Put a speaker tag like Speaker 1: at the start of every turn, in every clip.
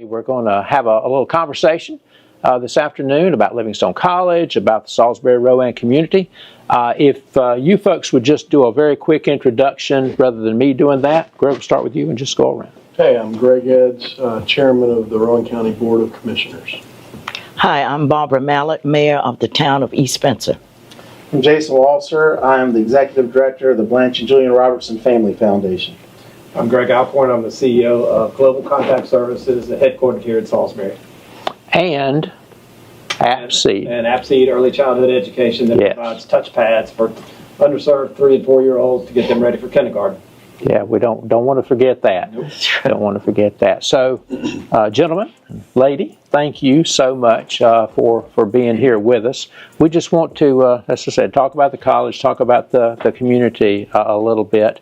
Speaker 1: We're going to have a little conversation this afternoon about Livingstone College, about the Salisbury-Rowan community. If you folks would just do a very quick introduction rather than me doing that. Greg, we'll start with you and just go around.
Speaker 2: Hey, I'm Greg Edds, Chairman of the Rowan County Board of Commissioners.
Speaker 3: Hi, I'm Barbara Mallett, Mayor of the town of East Spencer.
Speaker 4: I'm Jason Walser. I'm the Executive Director of the Blanche and Julian Robertson Family Foundation.
Speaker 5: I'm Greg Alcorn. I'm the CEO of Global Contact Services, headquartered here in Salisbury.
Speaker 1: And ApSeed.
Speaker 5: And ApSeed, early childhood education that provides touch pads for underserved 3- and 4-year-olds to get them ready for kindergarten.
Speaker 1: Yeah, we don't want to forget that.
Speaker 5: Nope.
Speaker 1: Don't want to forget that. So, gentlemen, lady, thank you so much for being here with us. We just want to, as I said, talk about the college, talk about the community a little bit.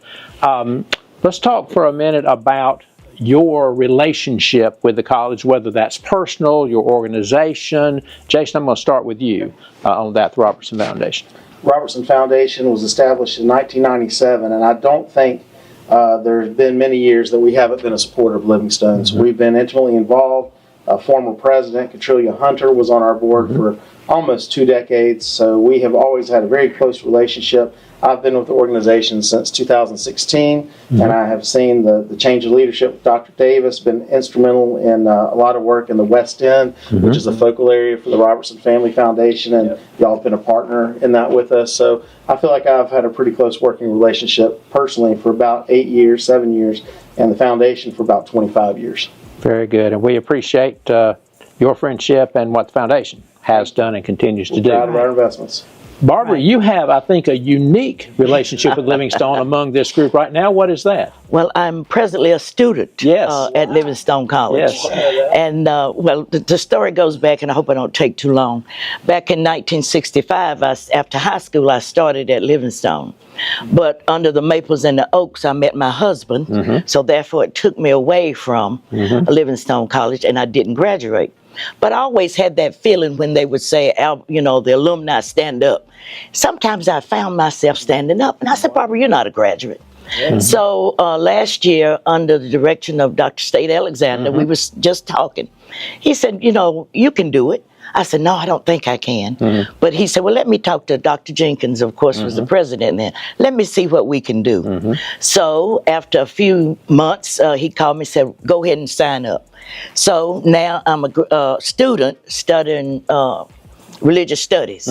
Speaker 1: Let's talk for a minute about your relationship with the college, whether that's personal, your organization. Jason, I'm going to start with you on that, the Robertson Foundation.
Speaker 4: Robertson Foundation was established in 1997, and I don't think there's been many years that we haven't been a supporter of Livingstone. So we've been intimately involved. Former president, Catrelia Hunter, was on our board for almost 2 decades, so we have always had a very close relationship. I've been with the organization since 2016, and I have seen the change of leadership with Dr. Davis, been instrumental in a lot of work in the West End, which is a focal area for the Robertson Family Foundation, and y'all have been a partner in that with us. So I feel like I've had a pretty close working relationship personally for about 8 years, 7 years, and the foundation for about 25 years.
Speaker 1: Very good, and we appreciate your friendship and what the foundation has done and continues to do.
Speaker 4: Proud of our investments.
Speaker 1: Barbara, you have, I think, a unique relationship with Livingstone among this group right now. What is that?
Speaker 3: Well, I'm presently a student at Livingstone College.
Speaker 1: Yes.
Speaker 3: And, the story goes back, and I hope I don't take too long. Back in 1965, after high school, I started at Livingstone. But under the maples and the oaks, I met my husband. So therefore, it took me away from Livingstone College, and I didn't graduate. But I always had that feeling when they would say, the alumni stand up. Sometimes I found myself standing up, and I said, Barbara, you're not a graduate. So last year, under the direction of Dr. State Alexander, we was just talking. He said, you can do it. I said, no, I don't think I can. But he said, well, let me talk to Dr. Jenkins, of course, was the president then. Let me see what we can do. So after a few months, he called me and said, go ahead and sign up. So now I'm a student studying religious studies.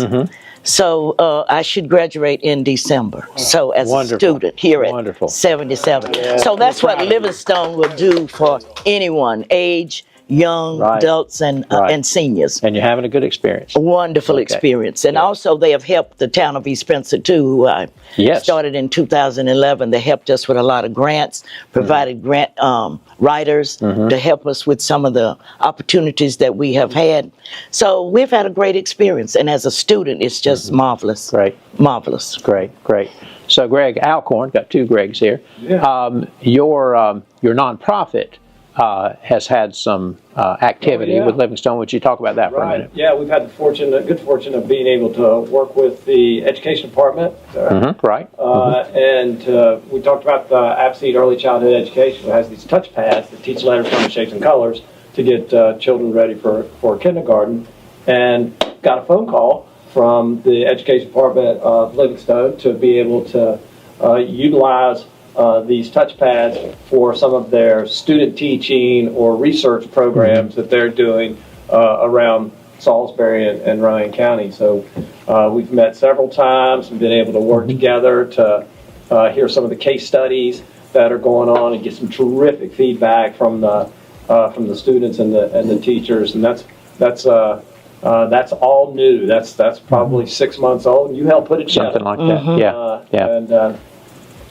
Speaker 3: So I should graduate in December. So as a student here at 77.
Speaker 4: Yeah.
Speaker 3: So that's what Livingstone will do for anyone, age, young adults and seniors.
Speaker 1: And you're having a good experience.
Speaker 3: A wonderful experience. And also they have helped the town of East Spencer too, who I started in 2011. They helped us with a lot of grants, provided grant writers to help us with some of the opportunities that we have had. So we've had a great experience. And as a student, it's just marvelous.
Speaker 1: Great.
Speaker 3: Marvelous.
Speaker 1: Great. So Greg Alcorn, got 2 Gregs here. Your nonprofit has had some activity with Livingstone. Would you talk about that for a minute?
Speaker 5: Yeah, we've had the good fortune of being able to work with the education department. And we talked about the ApSeed early childhood education. It has these touch pads that teach letters, numbers, shapes, and colors to get children ready for kindergarten. And got a phone call from the education department of Livingstone to be able to utilize these touch pads for some of their student teaching or research programs that they're doing around Salisbury and Rowan County. So we've met several times and been able to work together to hear some of the case studies that are going on and get some terrific feedback from the students and the teachers. And that's all new. That's probably 6 months old. You helped put it together.
Speaker 1: Something like that.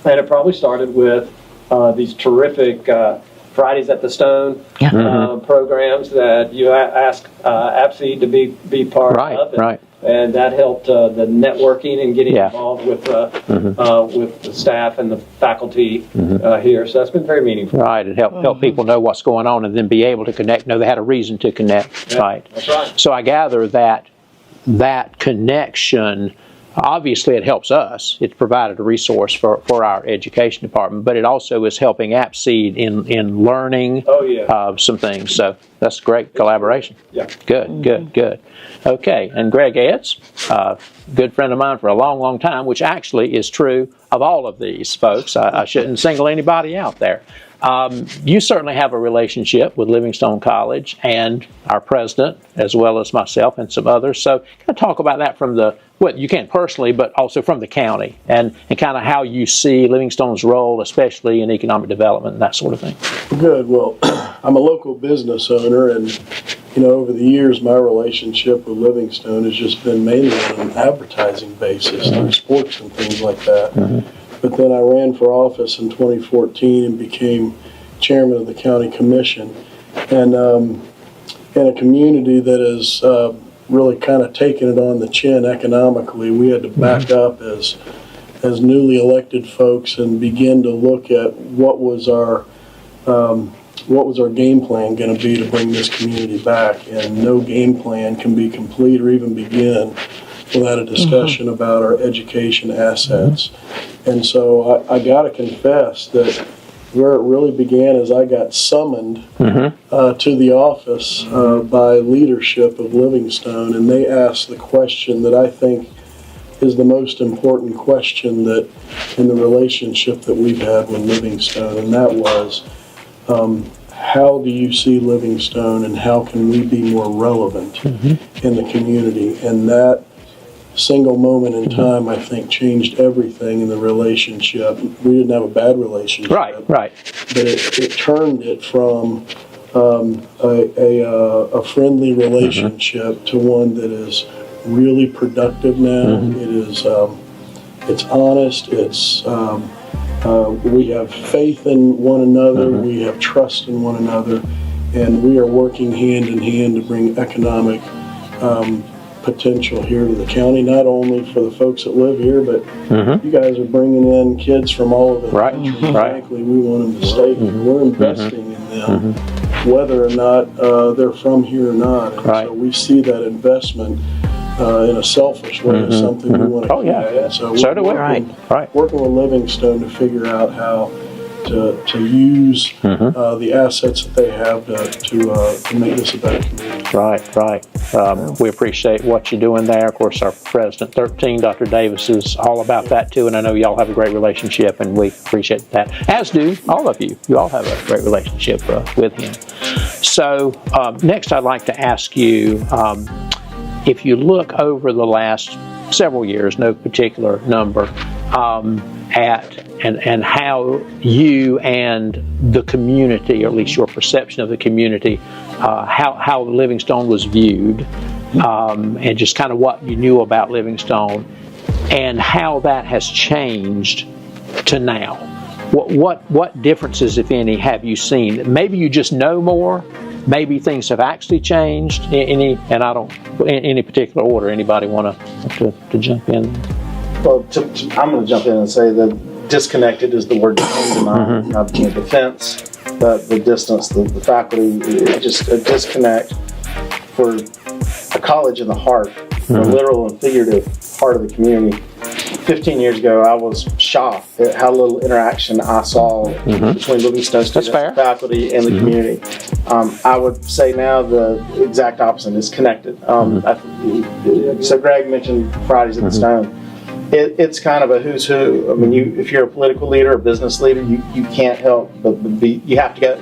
Speaker 5: And it probably started with these terrific Fridays at the Stone programs that you asked ApSeed to be part of. And that helped the networking and getting involved with the staff and the faculty here. So that's been very meaningful.
Speaker 1: Right, it helped people know what's going on and then be able to connect, know they had a reason to connect.
Speaker 5: That's right.
Speaker 1: So I gather that connection obviously it helps us. It's provided a resource for our education department, but it also is helping ApSeed in learning some things. So that's great collaboration.
Speaker 5: Yeah.
Speaker 1: Good. Okay, and Greg Edds, good friend of mine for a long time, which actually is true of all of these folks. I shouldn't single anybody out there. You certainly have a relationship with Livingstone College and our president, as well as myself and some others. So kind of talk about that from what you can personally, but also from the county, and kind of how you see Livingstone's role, especially in economic development and that sort of thing.
Speaker 2: Good. Well, I'm a local business owner, and over the years, my relationship with Livingstone has just been mainly on an advertising basis, through sports and things like that. But then I ran for office in 2014 and became chairman of the county commission. And in a community that is really kind of taking it on the chin economically, we had to back up as newly elected folks and begin to look at what was our game plan going to be to bring this community back. And no game plan can be complete or even begin without a discussion about our education assets. And so I got to confess that where it really began is I got summoned to the office by leadership of Livingstone, and they asked the question that I think is the most important question that in the relationship that we've had with Livingstone, and that was, how do you see Livingstone and how can we be more relevant in the community? And that single moment in time, I think, changed everything in the relationship. We didn't have a bad relationship.
Speaker 1: Right.
Speaker 2: But it turned it from a friendly relationship to one that is really productive now. It is, it's honest. It's, we have faith in one another. We have trust in one another. And we are working hand in hand to bring economic potential here to the county, not only for the folks that live here, but you guys are bringing in kids from all over the country. Frankly, we want them to stay here. We're investing in them, whether or not they're from here or not. And so we see that investment in a selfish way as something we want to keep. So
Speaker 1: do we.
Speaker 2: Working with Livingstone to figure out how to use the assets that they have to make this a better community.
Speaker 1: Right. We appreciate what you're doing there. Of course, our President 13, Dr. Davis, is all about that too, and I know y'all have a great relationship, and we appreciate that, as do all of you. You all have a great relationship with him. So next I'd like to ask you, if you look over the last several years, no particular number, at and how you and the community, or at least your perception of the community, how Livingstone was viewed, and just kind of what you knew about Livingstone, and how that has changed to now. What differences, if any, have you seen? Maybe you just know more. Maybe things have actually changed. Any particular order? Anybody want to jump in?
Speaker 4: Well, I'm going to jump in and say that disconnected is the word that came to mind. The fence, the distance, the faculty, just a disconnect for a college in the heart, the literal and figurative heart of the community. 15 years ago, I was shocked at how little interaction I saw between Livingstone students, faculty, and the community. I would say now the exact opposite is connected. So Greg mentioned Fridays at the Stone. It's kind of a who's who. I mean, if you're a political leader or business leader, you can't help but be. You have to go.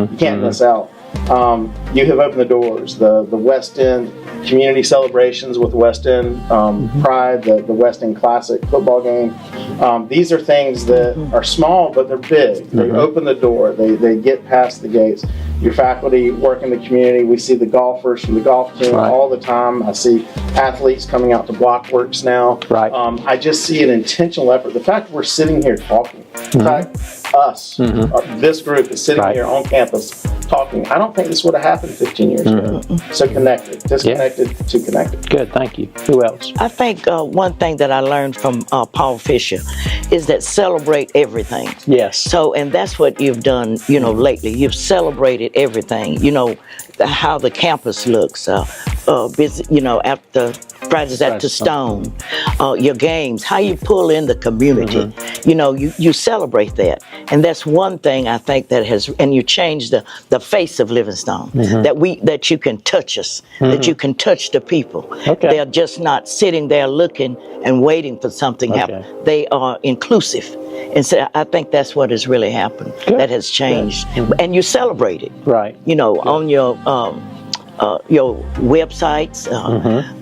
Speaker 4: You can't miss out. You have opened the doors. The West End community celebrations with the West End Pride, the West End Classic football game. These are things that are small, but they're big. They open the door. They get past the gates. Your faculty work in the community. We see the golfers from the golf team all the time. I see athletes coming out to Blockworks now. I just see an intentional effort. The fact that we're sitting here talking, in fact, us, this group is sitting here on campus talking. I don't think this would have happened 15 years ago. So connected, disconnected to connected.
Speaker 1: Good, thank you. Who else?
Speaker 3: I think one thing that I learned from Paul Fisher is that celebrate everything.
Speaker 1: Yes.
Speaker 3: So, and that's what you've done, lately. You've celebrated everything. How the campus looks. After Rosetta Stone, your games, how you pull in the community. You know, you celebrate that. And that's one thing I think that has, and you change the face of Livingstone, that you can touch us, that you can touch the people.
Speaker 1: Okay.
Speaker 3: They're just not sitting there looking and waiting for something to happen. They are inclusive. And so I think that's what has really happened. That has changed. And you celebrate it.
Speaker 1: Right.
Speaker 3: You know, on your websites,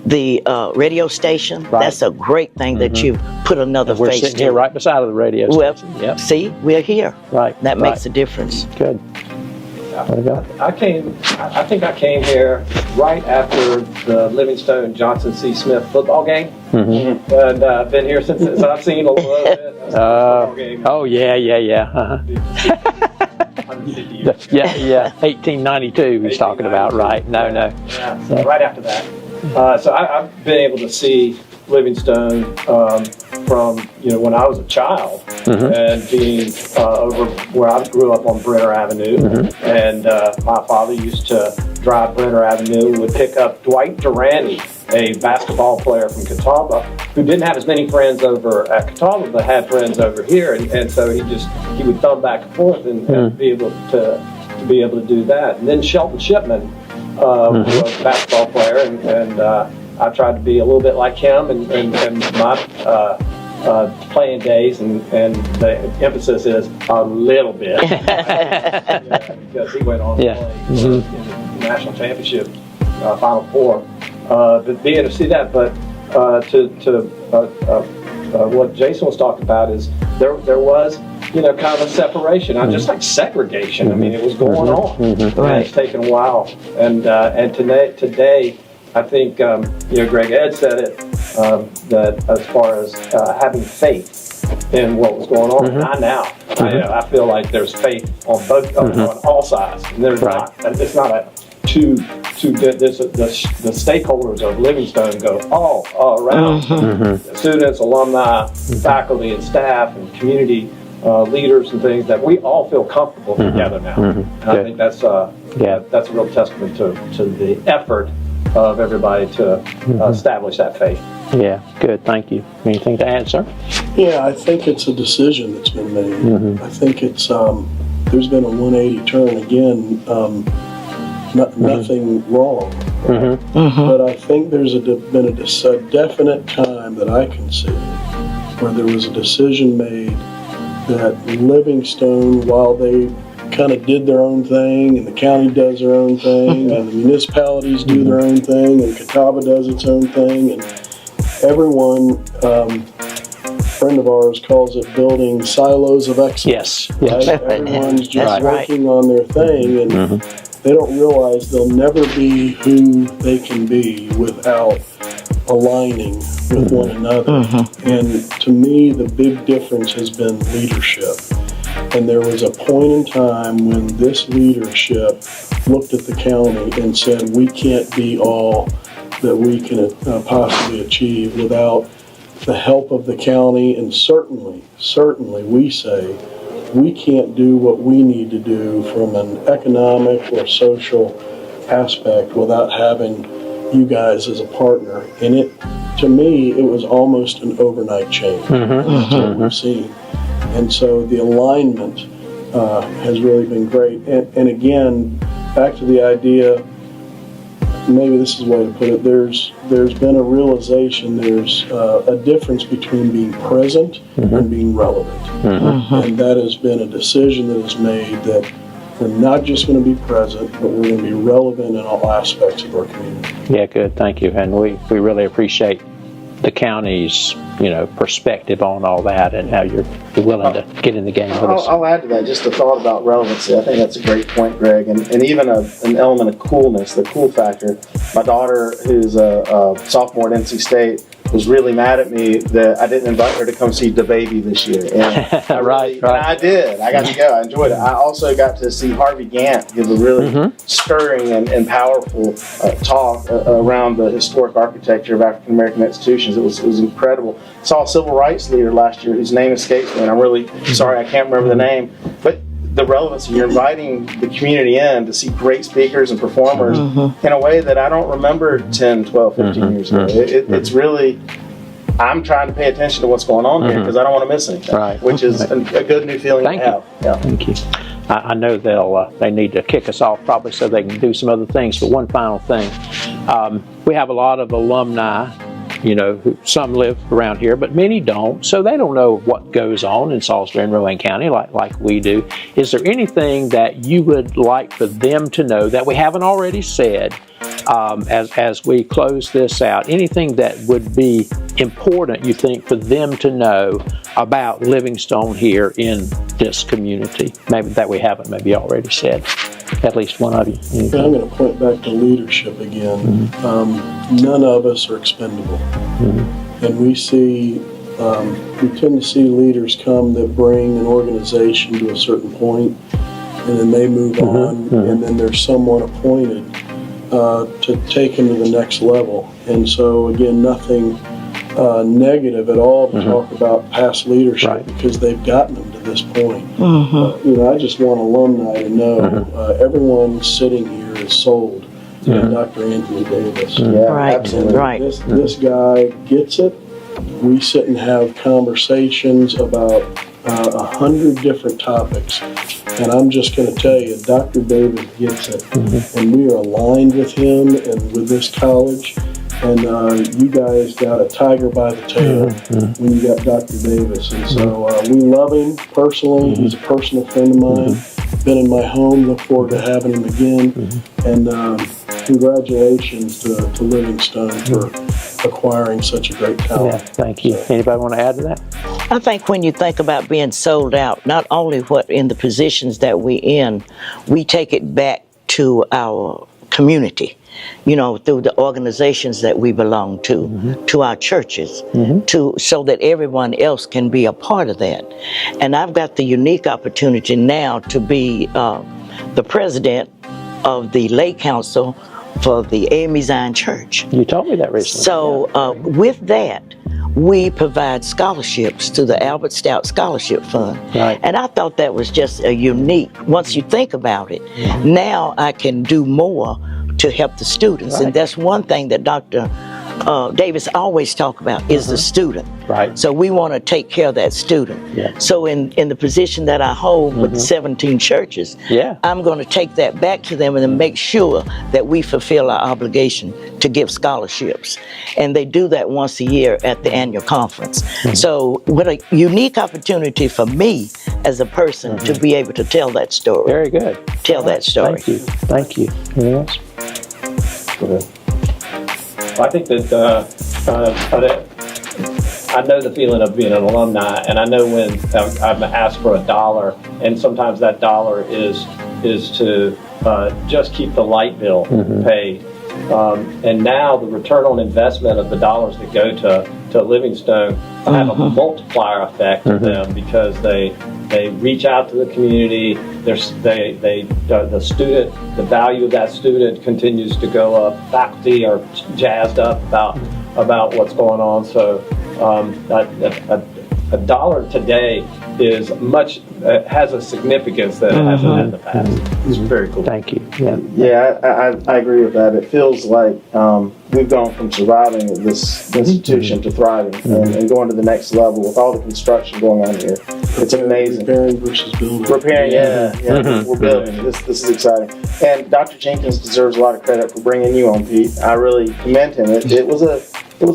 Speaker 3: the radio station.
Speaker 1: Right.
Speaker 3: That's a great thing that you put another
Speaker 1: We're
Speaker 3: face
Speaker 1: sitting
Speaker 3: to.
Speaker 1: here right beside the radio station.
Speaker 3: Well, see, we're here.
Speaker 1: Right.
Speaker 3: That makes a difference.
Speaker 1: Good. There we go.
Speaker 5: I think I came here right after the Livingstone Johnson C. Smith football game, and I've been here since. So I've seen a little bit. Football game.
Speaker 1: Oh yeah. 1892 he's talking about, right? No.
Speaker 5: Yeah, so right after that. So I've been able to see Livingstone from when I was a child, and being over where I grew up on Brenner Avenue, and my father used to drive Brenner Avenue, would pick up Dwight Durante, a basketball player from Catawba, who didn't have as many friends over at Catawba, but had friends over here, and so he would thumb back and forth and be able to do that. And then Shelton Shipman was a basketball player, and I tried to be a little bit like him, and my playing days, and the emphasis is a little bit, because he went on to play in the national championship Final Four. But being able to see that, but what Jason was talking about is there was kind of a separation, not just like segregation. I mean, it was going on. And it's taken a while, and today. I think, Greg Edds said it, that as far as having faith in what was going on, not now. I feel like there's faith on both, on all sides. And there's not, it's not a too good, the stakeholders of Livingstone go all around. Students, alumni, faculty and staff and community leaders and things, that we all feel comfortable together now. And I think that's a real testament to the effort of everybody to establish that faith.
Speaker 1: Yeah, good, thank you. Anything to add, sir?
Speaker 2: Yeah, I think it's a decision that's been made. I think it's there's been a 180 turn again. Nothing wrong, right? But I think there's been a definite time that I can see where there was a decision made that Livingstone, while they kind of did their own thing, and the county does their own thing, and the municipalities do their own thing, and Catawba does its own thing, and everyone, a friend of ours calls it building silos of excellence. Yes. Right? Everyone's just working on their thing, and they don't realize they'll never be who they can be without aligning with one another. And to me, the big difference has been leadership. And there was a point in time when this leadership looked at the county and said, we can't be all that we can possibly achieve without the help of the county. And certainly we say we can't do what we need to do from an economic or social aspect without having you guys as a partner. And to me, it was almost an overnight change. That's what we've seen. And so the alignment has really been great. And again, back to the idea, maybe this is the way to put it, there's been a realization, there's a difference between being present and being relevant. And that has been a decision that is made that we're not just going to be present, but we're going to be relevant in all aspects of our community.
Speaker 1: Yeah, good, thank you. And we really appreciate the county's perspective on all that, and how you're willing to get in the game with us.
Speaker 4: I'll add to that just a thought about relevancy. I think that's a great point, Greg, and even an element of coolness, the cool factor. My daughter, who's a sophomore at NC State, was really mad at me that I didn't invite her to come see DaBaby this year. And
Speaker 1: right.
Speaker 4: I did. I got to go. I enjoyed it. I also got to see Harvey Gantt give a really stirring and powerful talk around the historic architecture of African American institutions. It was incredible. Saw a civil rights leader last year whose name escapes me, and I'm really sorry I can't remember the name. But the relevancy. You're inviting the community in to see great speakers and performers in a way that I don't remember 10, 12, 15 years ago. It's really, I'm trying to pay attention to what's going on here because I don't want to miss anything, which is a good new feeling to have. Yeah.
Speaker 1: Thank you. I know they need to kick us off probably so they can do some other things, but one final thing. We have a lot of alumni, some live around here, but many don't, so they don't know what goes on in Salisbury and Rowan County like we do. Is there anything that you would like for them to know that we haven't already said as we close this out? Anything that would be important, you think, for them to know about Livingstone here in this community, maybe that we haven't maybe already said? At least one of you.
Speaker 2: I'm going to point back to leadership again. None of us are expendable. And we tend to see leaders come that bring an organization to a certain point, and then they move on, and then there's someone appointed to take them to the next level. And so, again, nothing negative at all to talk about past leadership because they've gotten them to this point. I just want alumni to know everyone sitting here is sold to Dr. Anthony Davis.
Speaker 3: Right.
Speaker 2: This guy gets it. We sit and have conversations about 100 different topics. And I'm just going to tell you, Dr. Davis gets it. And we are aligned with him and with this college. And you guys got a tiger by the tail when you got Dr. Davis. And so we love him personally. He's a personal friend of mine. Been in my home. Look forward to having him again. And congratulations to Livingstone for acquiring such a great talent.
Speaker 1: Thank you. Anybody want to add to that?
Speaker 3: I think when you think about being sold out, not only what in the positions that we in, we take it back to our community. Through the organizations that we belong to our churches, so that everyone else can be a part of that. And I've got the unique opportunity now to be the president of the lay council for the AME Zion Church.
Speaker 1: You told me that recently.
Speaker 3: So with that, we provide scholarships to the Albert Stout Scholarship Fund. And I thought that was just a unique, once you think about it, now I can do more to help the students. And that's one thing that Dr. Davis always talk about is the student. So we want to take care of that student. So in the position that I hold with 17 churches, I'm going to take that back to them and then make sure that we fulfill our obligation to give scholarships. And they do that once a year at the annual conference. So what a unique opportunity for me as a person to be able to tell that story.
Speaker 1: Very good.
Speaker 3: Tell that story.
Speaker 1: Thank you. Anything else? Go ahead.
Speaker 5: I think that I know the feeling of being an alumni, and I know when I'm asked for $1, and sometimes that $1 is to just keep the light bill paid. And now the return on investment of the dollars that go to Livingstone have a multiplier effect to them because they reach out to the community. The value of that student continues to go up. Faculty are jazzed up about what's going on. So $1 today is has a significance that it hasn't had in the past. It's very cool.
Speaker 1: Thank you.
Speaker 4: I agree with that. It feels like we've gone from surviving this institution to thriving and going to the next level with all the construction going on here. It's amazing.
Speaker 2: Repairing versus building.
Speaker 4: Repairing, we're building. This is exciting. And Dr. Jenkins deserves a lot of credit for bringing you on, Pete. I really commend him. It was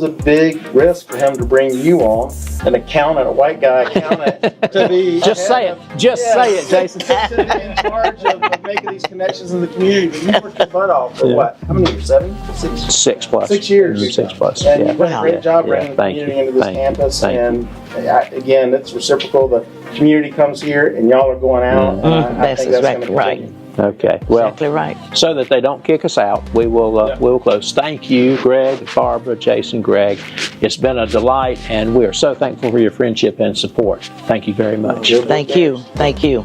Speaker 4: a big risk for him to bring you on, an accountant, a white guy accountant, to be
Speaker 1: say it, Jason.
Speaker 4: to be in charge of making these connections in the community. But you worked your butt off for what? How many years? 7? 6?
Speaker 1: 6 plus.
Speaker 4: 6 years.
Speaker 1: 6 plus.
Speaker 4: And you've done a great job bringing the
Speaker 1: Thank
Speaker 4: community
Speaker 1: you.
Speaker 4: into this
Speaker 1: Thank you.
Speaker 4: campus.
Speaker 1: Thank
Speaker 4: And again, it's reciprocal. The community comes here, and y'all are going out. And I think that's going to continue.
Speaker 1: Okay. Well,
Speaker 3: Exactly right.
Speaker 1: so that they don't kick us out, we will close. Thank you, Greg, Barbara, Jason, Greg. It's been a delight, and we are so thankful for your friendship and support. Thank you very much.
Speaker 3: Thank you. Thank you.